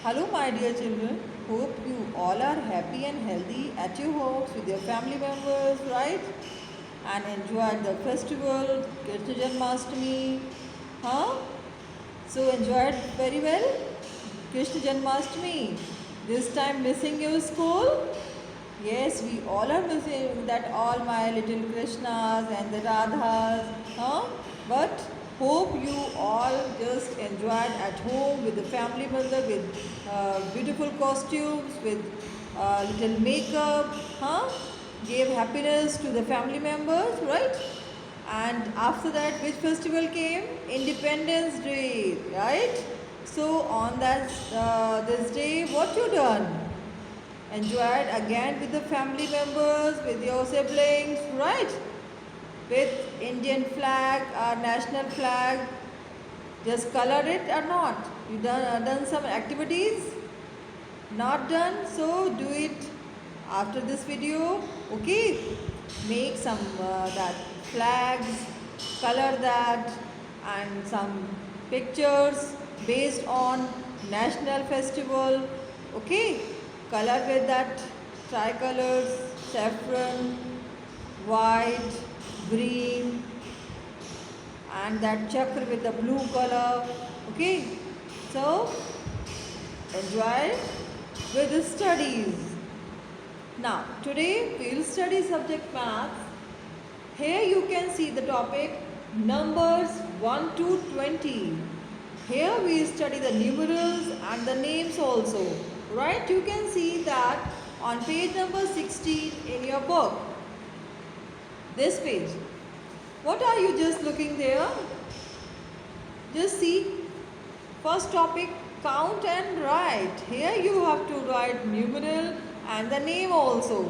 Hello, my dear children. Hope you all are happy and healthy at your homes with your family members, right? And enjoyed the festival, Krishna Janmashtami. Huh? So enjoyed very well Krishna Janmashtami. This time missing your school? Yes, we all are missing that all my little Krishnas and the Radhas. Huh? But hope you all just enjoyed at home with the family member with beautiful costumes, with little makeup. Huh? Gave happiness to the family members, right? And after that, which festival came? Independence Day, right? So on that this day, what you done? Enjoyed again with the family members, with your siblings, right? With Indian flag, our national flag. Just color it or not? You done some activities? Not done? So do it after this video. Okay? Make some that flags, color that, and some pictures based on national festival. Okay? Color with that tricolors, saffron, white, green, and that chakra with the blue color. Okay? So enjoy with the studies. Now today we will study subject math. Here you can see the topic numbers 1 to 20. Here we study the numerals and the names also. Right? You can see that on page number 16 in your book. This page. What are you just looking there? Just see. First topic, count and write. Here you have to write numeral and the name also.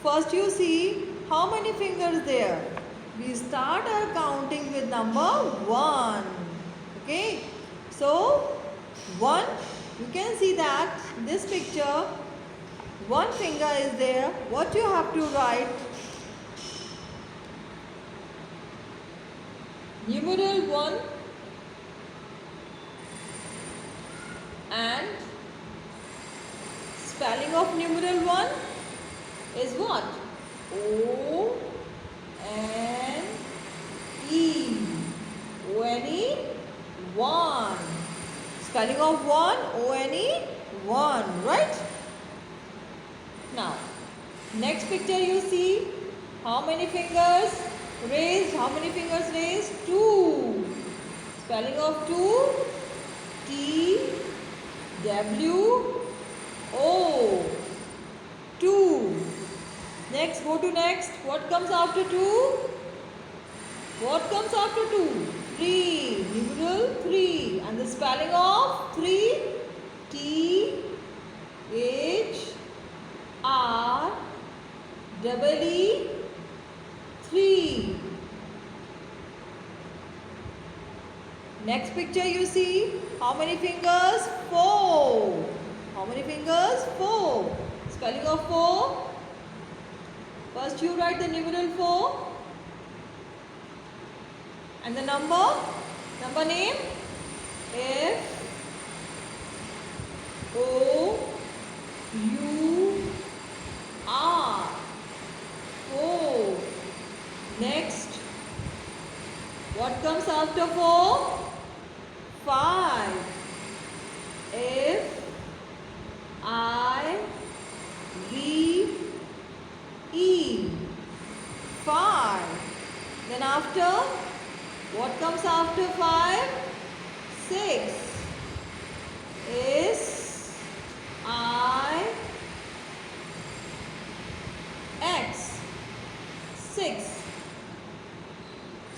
First you see how many fingers there. We start our counting with number 1. Okay. So 1, you can see that this picture, one finger is there. What you have to write? Numeral 1 and spelling of numeral 1 is what? O N E. O-N-E, 1. Spelling of 1, O-N-E, 1, right? Now, next picture you see how many fingers raised? How many fingers raised? 2. Spelling of 2, T-W-O, 2. Next, go to next. What comes after 2? What comes after 2? 3. Numeral 3. And the spelling of 3? T-H-R-E-E, 3. Next picture you see. How many fingers? 4. How many fingers? 4. Spelling of 4. First you write the numeral 4. And the number name, F-O-U-R, 4. Next, what comes after 4? 5. F-I-V-E, 5. Then after, what comes after 5? 6. S-I-X. 6.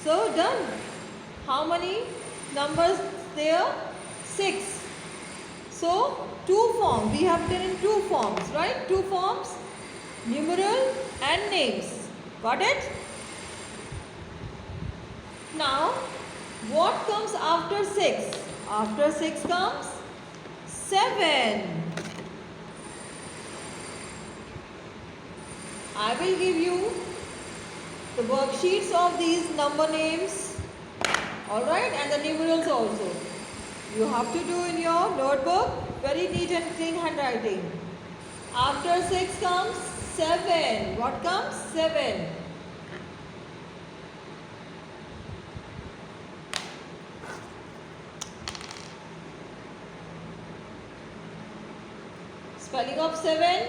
So done. How many numbers there? 6. So 2 forms. We have done in 2 forms, right? 2 forms. Numeral and names. Got it? Now, what comes after 6? After 6 comes 7. I will give you the worksheets of these number names. Alright, and the numerals also. You have to do in your notebook. Very neat and clean handwriting. After 6 comes 7. What comes? 7. Spelling of 7.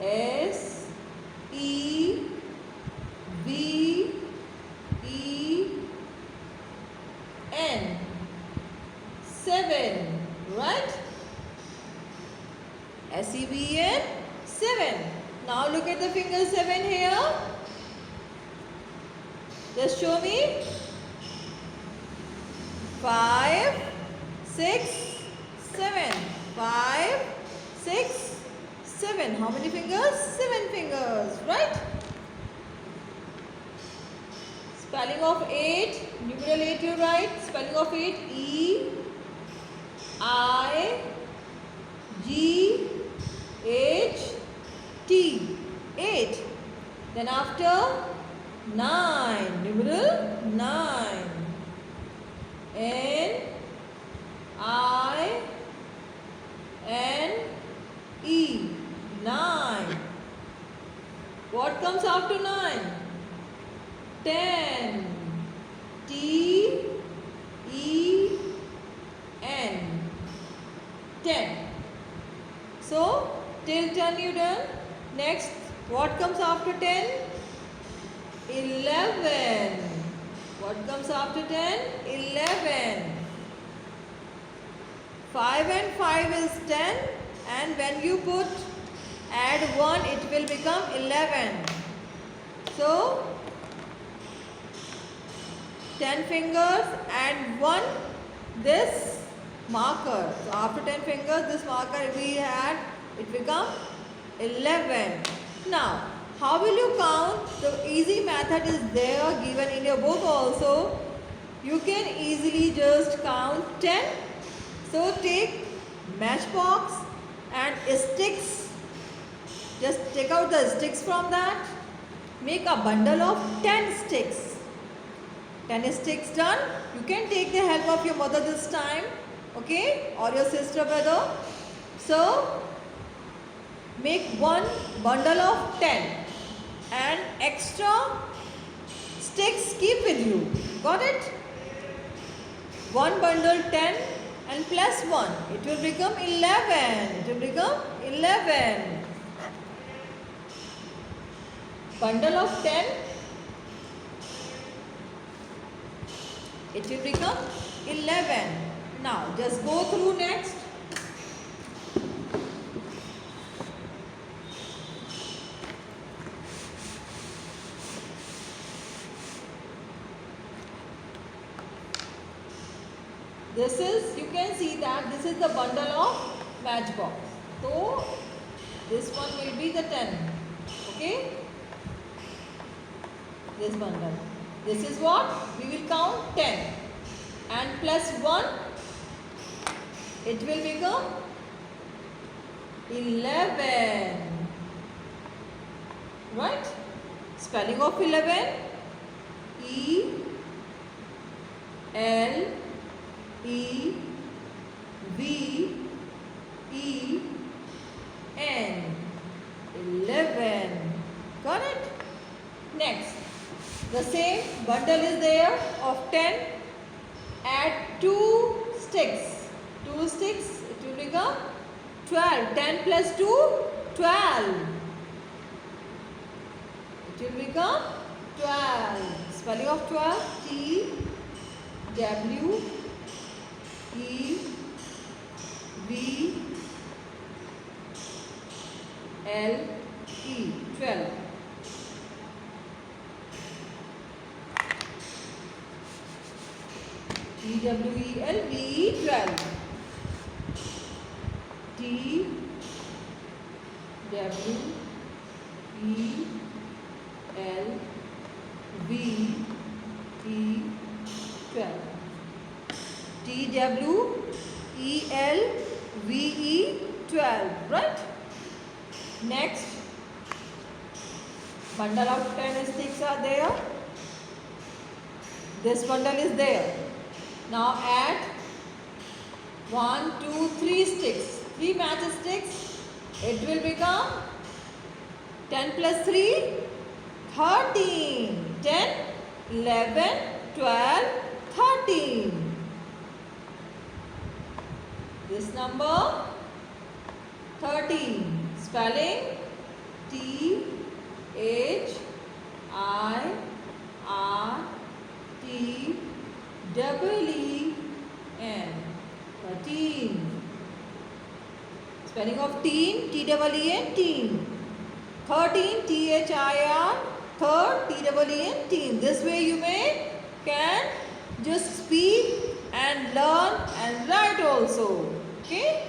S E V E N. 7. Right? S-E-V-E-N. 7. Now look at the finger 7 here. Just show me. 5, 6, 7. 5, 6, 7. How many fingers? 7 fingers. Right? Spelling of 8. Numeral 8 you write. Spelling of 8. E I G H T. 8. Then after 9. Numeral 9. N I N E. 9. What comes after 9? 10. T E N. 10. So, till 10 you done. Next, what comes after 10? 11. What comes after 10? 11. 5 and 5 is 10, and when you add 1, it will become 11. So, 10 fingers and 1 this marker. So, after 10 fingers, this marker we had, it become 11. Now, how will you count? The easy method is there given in your book also. You can easily just count 10. So, take matchbox and sticks. Just take out the sticks from that. Make a bundle of 10 sticks. 10 sticks done. You can take the help of your mother this time. Okay? Or your sister, brother. So, make one bundle of 10. And extra sticks keep with you. Got it? One bundle 10 and plus 1. It will become 11. It will become 11. Bundle of 10. It will become 11. Now just go through next. This is, you can see that this is the bundle of matchbox. So this one will be the 10. Okay? This bundle. This is what? We will count 10. And plus 1, it will become 11. Right? Spelling of 11. E L E V E N. 11. Got it? Next, the same bundle is there of 10. Add 2 sticks. 2 sticks, it will become 12. 10 plus 2, 12. It will become 12. Spelling of 12. T W E V L E. 12. TWELVE. 12. T W E L V E. 12. TWELVE. 12. Right? Next, bundle of 10 sticks are there. This bundle is there. Now add 1, 2, 3 sticks. 3 matchsticks. It will become 10 plus 3, 13. 10, 11, 12, 13. This number 13. Spelling T H I R T E N. 13. Spelling of teen, T-E-E-N, teen. 13, T-H-I-R, third, T-E-E-N, teen. This way you can just speak and learn and write also. Okay?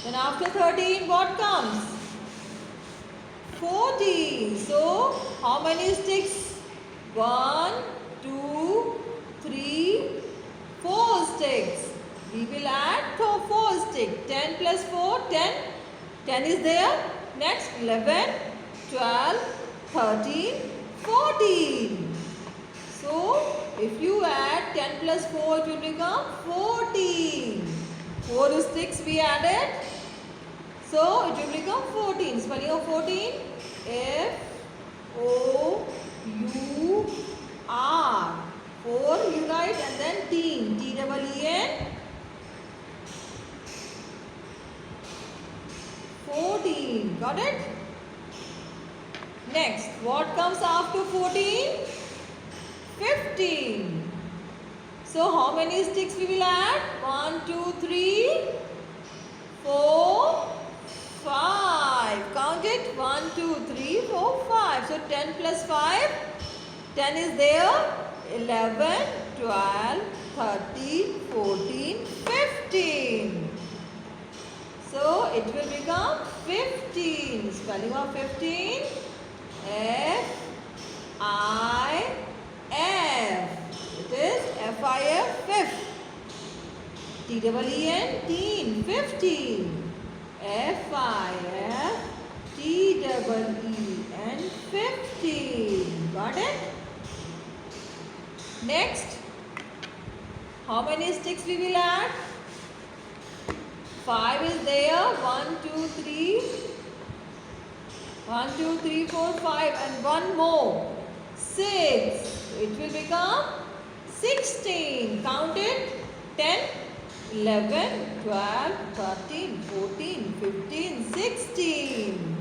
Then after 13, what comes? 14. So, how many sticks? 1, 2, 3, 4 sticks. We will add 4 sticks. 10 plus 4, 10. 10 is there. Next 11, 12, 13, 14. So, if you add 10 plus 4, it will become 14. 4 sticks we added. So, it will become 14. Spelling of 14. F-O-U-R. 4 you write and then teen. T-E-E-N. 14. Got it? Next, what comes after 14? 15. So, how many sticks we will add? 1, 2, 3, 4, 5. Count it. 1, 2, 3, 4, 5. So, 10 plus 5. 10 is there. 11, 12, 13, 14, 15. So, it will become 15. Spelling of 15. F-I-F. It is F-I-F, fifth. T-E-E-N, teen, 15. F-I-F, T-E-E-N, 15. Got it? Next, how many sticks we will add? 5 is there. 1, 2, 3. 1, 2, 3, 4, 5 and one more. 6. It will become 16. Count it. 10, 11, 12, 13, 14, 15, 16.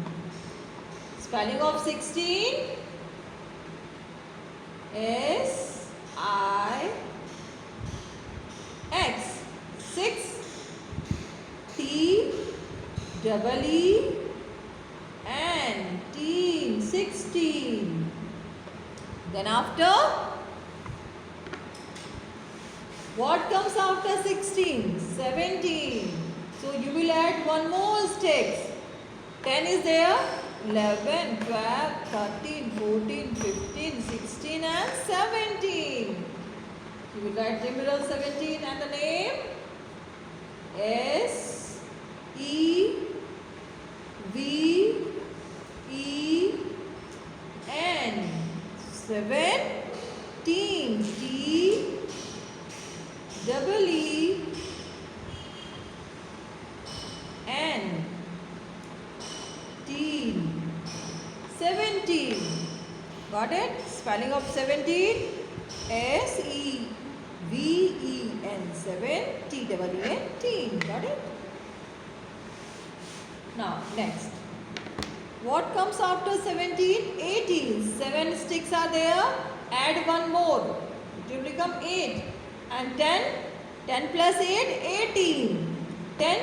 Spelling of 16. S-I-X. 6. T-E-E-N. Teen. 16. Then after, what comes after 16? 17. So you will add one more sticks. 10 is there. 11, 12, 13, 14, 15, 16 and 17. You will write the middle 17 and the name S-E-V-E-N. 17. T-E-E-N. Teen. 17. Got it? Spelling of 17. S-E-V-E-N. 7. T-E-E-N. Teen. Got it? Now, next. What comes after 17? 18. 7 sticks are there. Add one more. It will become 8. And 10. 10 plus 8, 18. 10.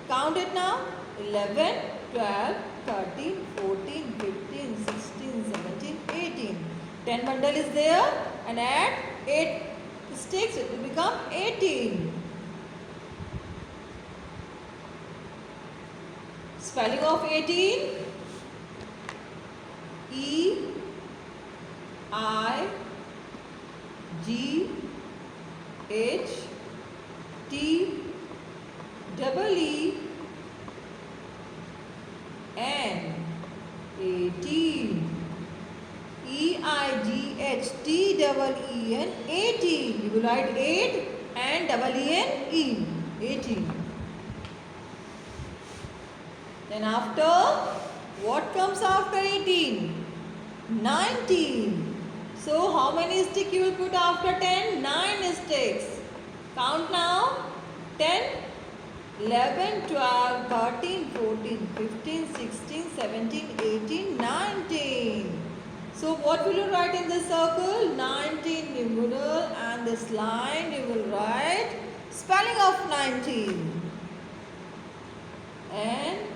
Count it now. 11, 12, 13, 14, 15, 16, 17, 18. 10 bundle is there. And add 8 sticks. It will become 18. Spelling of 18. E-I-G-H-T-E-E-N. 18. E-I-G-H-T-E-E-N. 18. You will write 8 and E-E-N. E. And after, what comes after 18? 19. So how many sticks you will put after 10? 9 sticks. Count now. 10, 11, 12, 13, 14, 15, 16, 17, 18, 19. So what will you write in this circle? 19 numeral, and this line you will write spelling of 19. N-I-N-E-E-T-E-E-N.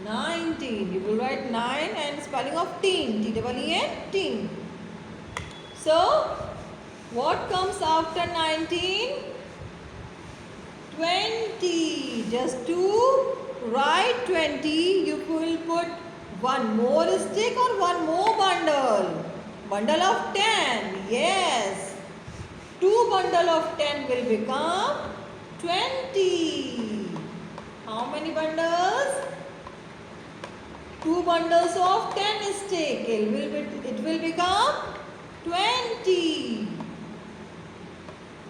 19. You will write 9 and spelling of teen. T-E-E-N, teen. So, what comes after 19? 20. Just to write 20, you will put one more stick or one more bundle. Bundle of 10. Yes. 2 bundle of 10 will become 20. How many bundles? 2 bundles of 10 stick. It will become 20.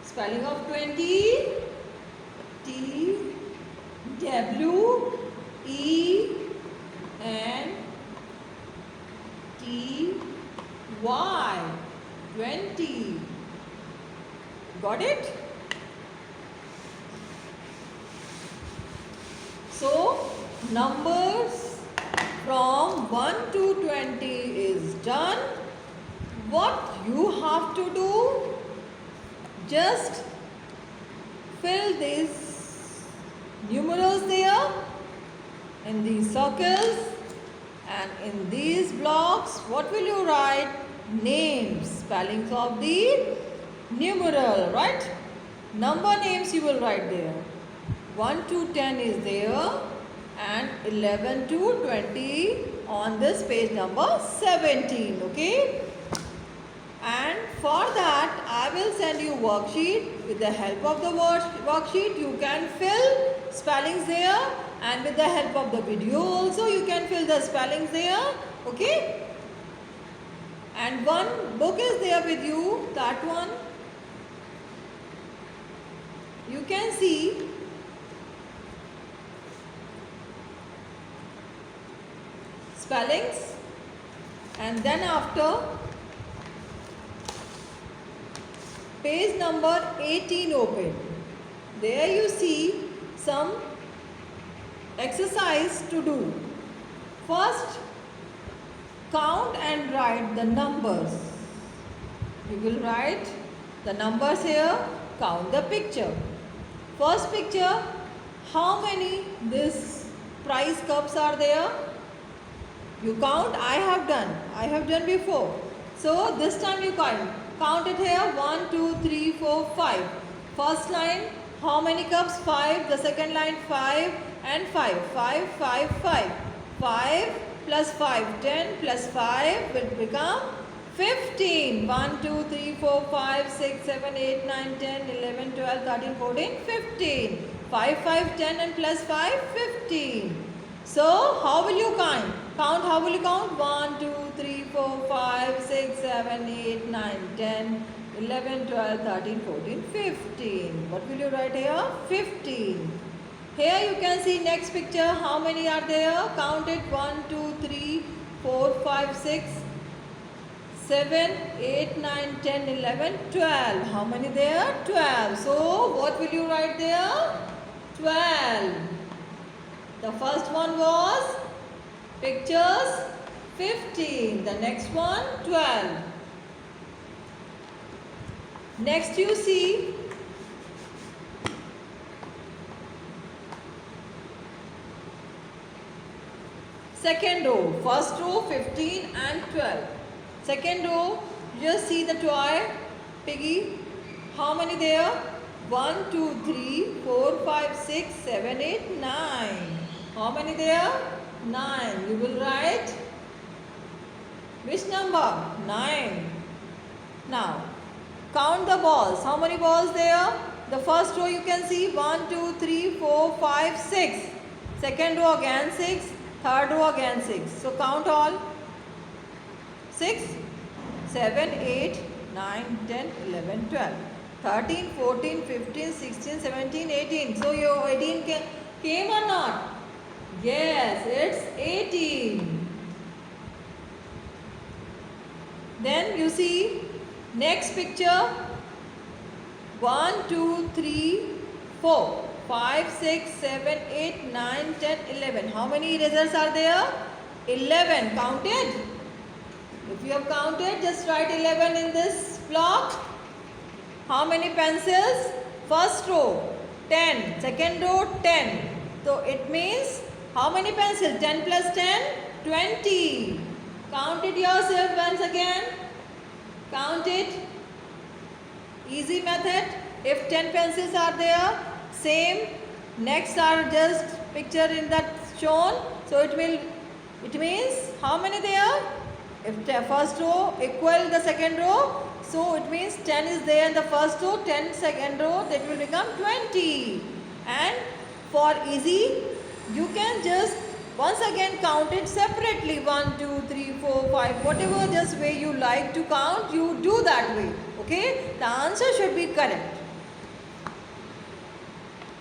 Spelling of 20. T W E N T Y. 20. Got it? So, numbers from 1 to 20 is done. What you have to do? Just fill these numerals there in these circles, and in these blocks, what will you write? Names, spellings of the numeral, right? Number names you will write there. 1 to 10 is there, and 11 to 20 on this page number 17, okay? And for that, I will send you worksheet. With the help of the worksheet, you can fill spellings there, and with the help of the video also, you can fill the spellings there, okay? And one book is there with you, that one. You can see spellings, and then after page number 18 open. There you see some exercise to do. First, count and write the numbers. You will write the numbers here, count the picture. First picture, how many this prize cups are there? You count. I have done before. So this time you count. Count it here. 1, 2, 3, 4, 5. First line, how many cups? 5. The second line, 5 and 5. 5, 5, 5. 5 plus 5, 10 plus 5 will become 15. 1, 2, 3, 4, 5, 6, 7, 8, 9, 10, 11, 12, 13, 14, 15. 5, 5, 10 and plus 5, 15. So, how will you count? How will you count? 1, 2, 3, 4, 5, 6, 7, 8, 9, 10, 11, 12, 13, 14, 15. What will you write here? 15. Here you can see next picture. How many are there? Count it. 1, 2, 3, 4, 5, 6, 7, 8, 9, 10, 11, 12. How many there? 12. So, what will you write there? 12. The first one was pictures 15. The next one 12. Next you see second row. First row 15 and 12. Second row, just see the toy piggy. How many there? 1, 2, 3, 4, 5, 6, 7, 8, 9. How many there? 9. You will write which number? 9. Now, count the balls. How many balls there? The first row you can see 1, 2, 3, 4, 5, 6. Second row again 6. Third row again 6. So, count all. 6, 7, 8, 9, 10, 11, 12, 13, 14, 15, 16, 17, 18. So your 18 came or not? Yes, it's 18. Then you see next picture. 1, 2, 3, 4, 5, 6, 7, 8, 9, 10, 11. How many erasers are there? 11. Counted? If you have counted, just write 11 in this block. How many pencils? First row 10, second row 10. So it means how many pencils? 10 plus 10, 20. Count it yourself once again. Count it. Easy method. If 10 pencils are there, same. Next are just picture in that shown. So it means how many there? If the first row equal the second row, so it means 10 is there in the first row, 10 second row, that will become 20. And for easy, you can just once again count it separately. 1, 2, 3, 4, 5, whatever just way you like to count, you do that way. Okay, the answer should be correct.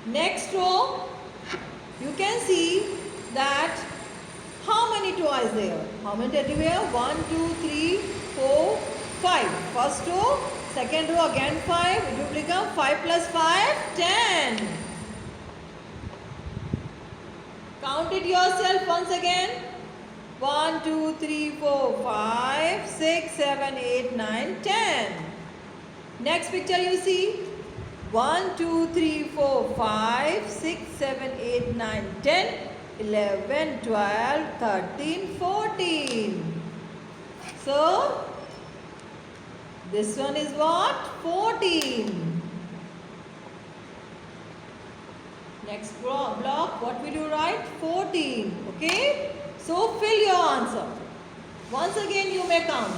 Next row, you can see that how many toys there? How many teddy bear? 1, 2, 3, 4, 5. First row, second row again 5. It will become 5 plus 5, 10. Count it yourself once again. 1, 2, 3, 4, 5, 6, 7, 8, 9, 10. Next picture you see. 1, 2, 3, 4, 5, 6, 7, 8, 9, 10, 11, 12, 13, 14. So, this one is what? 14. Next block, what will you write? 14. Okay? So, fill your answer. Once again, you may count.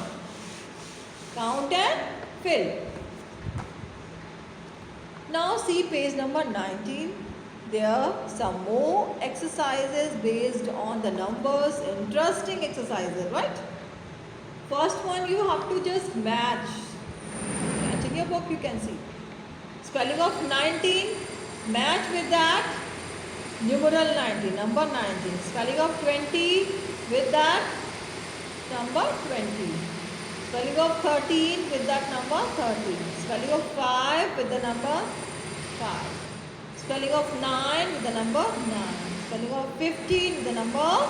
Count and fill. Now, see page number 19. There are some more exercises based on the numbers. Interesting exercises, right? First one, you have to just match. Match in your book, you can see. Spelling of 19, match with that numeral 19, number 19. Spelling of 20 with that number 20. Spelling of 13 with that number 13. Spelling of 5 with the number 5. Spelling of 9 with the number 9. Spelling of 15 with the number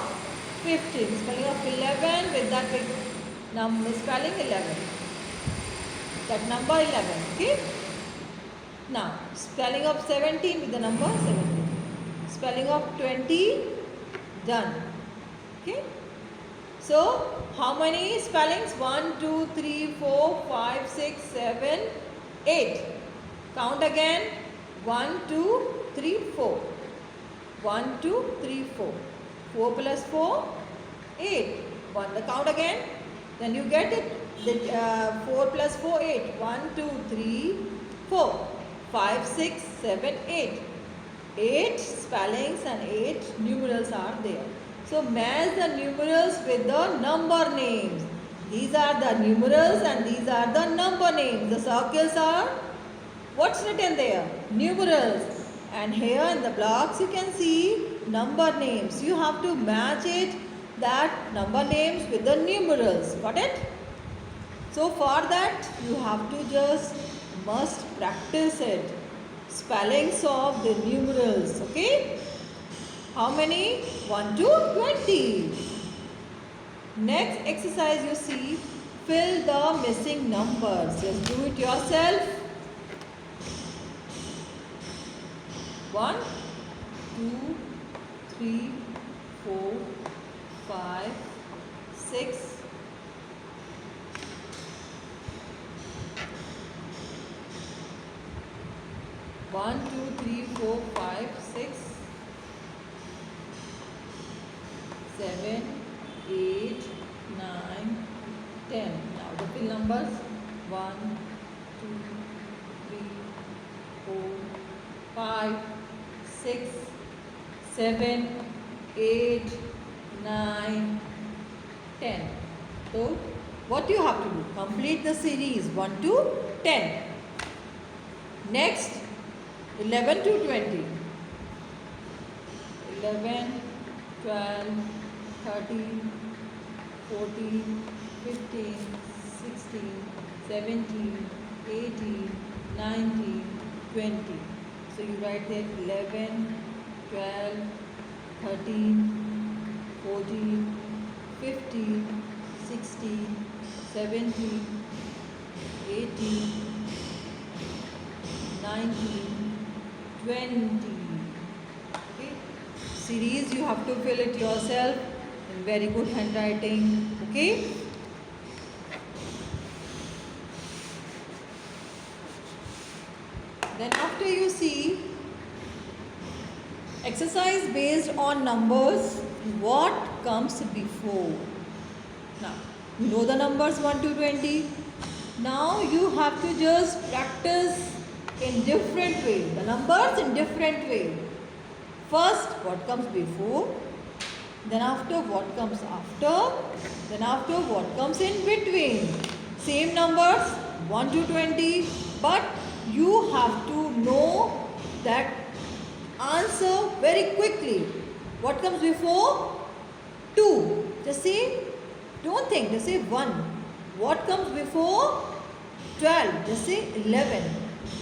15. Spelling of 11 with that number spelling 11. That number 11. Okay. Now, spelling of 17 with the number 17. Spelling of 20, done. Okay. So, how many spellings? 1, 2, 3, 4, 5, 6, 7, 8. Count again. 1, 2, 3, 4. 1, 2, 3, 4. 4 plus 4, 8. 1. The count again. Then you get it. 4 plus 4, 8. 1, 2, 3, 4. 5, 6, 7, 8. 8 spellings and 8 numerals are there. So match the numerals with the number names. These are the numerals and these are the number names. The circles are, what's written there? Numerals. And here in the blocks you can see number names. You have to match it, that number names with the numerals. Got it? So for that you have to must practice it. Spellings of the numerals. Okay? How many? 1 to 20. Next exercise you see, fill the missing numbers. Just do it yourself. 1, 2, 3, 4, 5, 6, 1, 2, 3, 4, 5, 6, 7, 8, 9, 10. Now the fill numbers 1, 2, 3, 4, 5, 6, 7, 8, 9, 10. So What you have to do? Complete the series 1 to 10. Next, 11 to 20. 11, 12, 13, 14, 15, 16, 17, 18, 19, 20. So you write there 11, 12, 13, 14, 15, 16, 17, 18, 19, 20. Okay. Series you have to fill it yourself in very good handwriting. Okay. Then after you see exercise based on numbers, what comes before? Now, you know the numbers 1 to 20. Now you have to just practice in different way. The numbers in different way. First, what comes before? Then after, what comes after? Then after, what comes in between? Same numbers 1 to 20, but you have to know that answer very quickly. What comes before? 2. Just say, don't think, just say 1. What comes before? 12. Just say 11.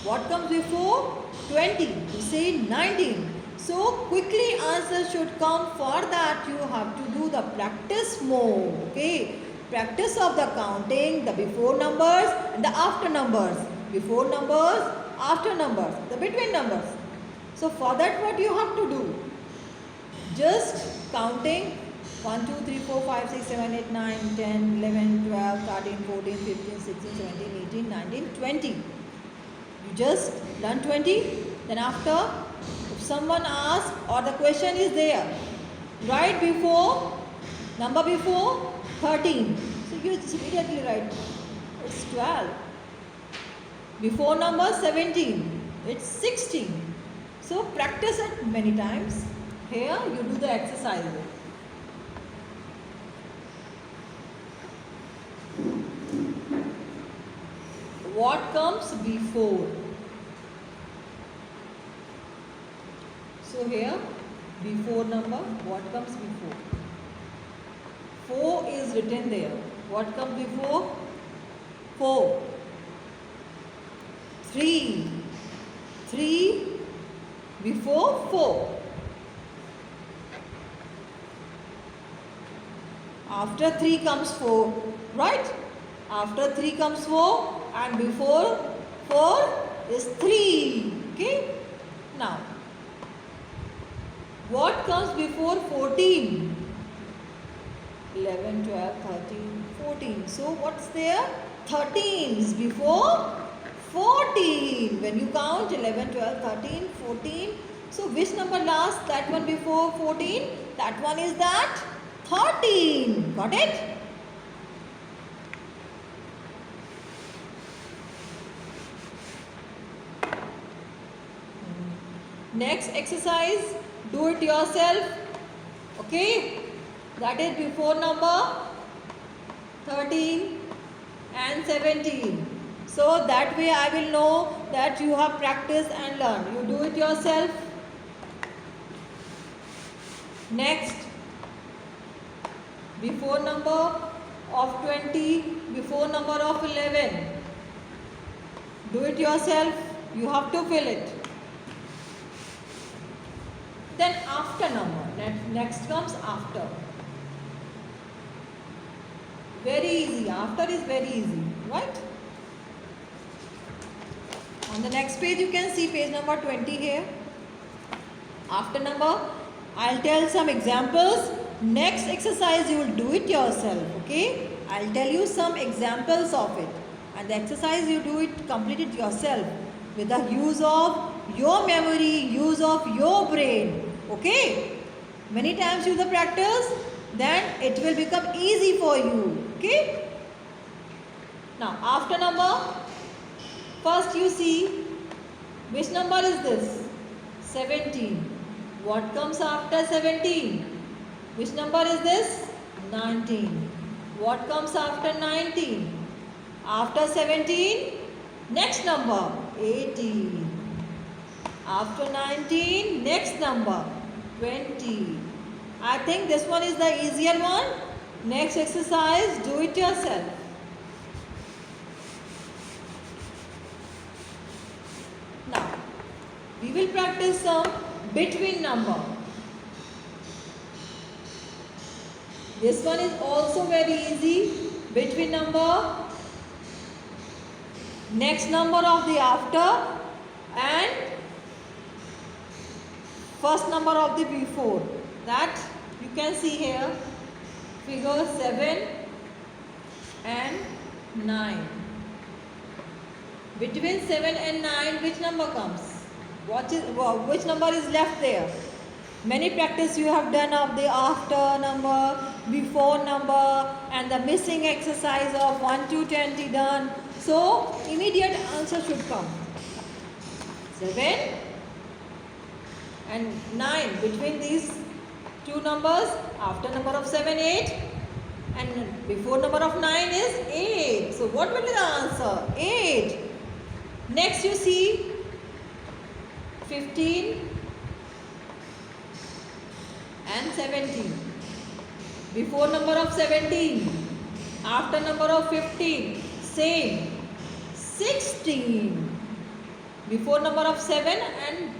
What comes before? 20. Just say 19. So quickly answer should come. For that you have to do the practice more. Okay. Practice of the counting, the before numbers and the after numbers. Before numbers, after numbers, the between numbers. So for that what you have to do? Just counting 1, 2, 3, 4, 5, 6, 7, 8, 9, 10, 11, 12, 13, 14, 15, 16, 17, 18, 19, 20. You just learn 20. Then after, if someone asks or the question is there, write before, number before 13. So you just immediately write, it's 12. Before number 17, it's 16. So practice it many times. Here you do the exercise. What comes before? So here, before number, what comes before? 4 is written there. What comes before? 4. 3. 3 before 4. After 3 comes 4, right? After 3 comes 4 and before 4 is 3. Okay? Now, what comes before 14? 11, 12, 13, 14. So what's there? 13 is before 14. When you count 11, 12, 13, 14. So which number last? That one before 14? That one is that 13. Got it? Next exercise, do it yourself. Okay? That is before number 13 and 17. So that way I will know that you have practiced and learned. You do it yourself. Next, before number of 20, before number of 11. Do it yourself. You have to fill it. Then after number. Next comes after. Very easy. After is very easy. Right? On the next page you can see page number 20 here. After number, I'll tell some examples. Next exercise you will do it yourself. Okay? I'll tell you some examples of it. And the exercise you do it, complete it yourself. With the use of your memory, use of your brain. Okay? Many times you do the practice, then it will become easy for you. Okay? Now, after number, first you see, which number is this? 17. What comes after 17? Which number is this? 19. What comes after 19? After 17, next number 18. After 19, next number 20. I think this one is the easier one. Next exercise, do it yourself. Now, we will practice some between number. This one is also very easy. Between number, next number of the after, and first number of the before. That you can see here, figure 7 and 9. Between 7 and 9, which number comes? Which number is left there? Many practice you have done of the after number, before number, and the missing exercise of 1 to 20 done. So, immediate answer should come. 7 and 9. Between these two numbers, after number of 7, 8, and before number of 9 is 8. So, what will be the answer? 8. Next you see 15 and 17. Before number of 17, after number of 15, same 16. Before number of 7 and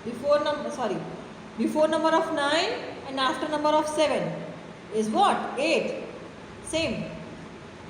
before number of 9 and after number of 7 is what? 8. Same.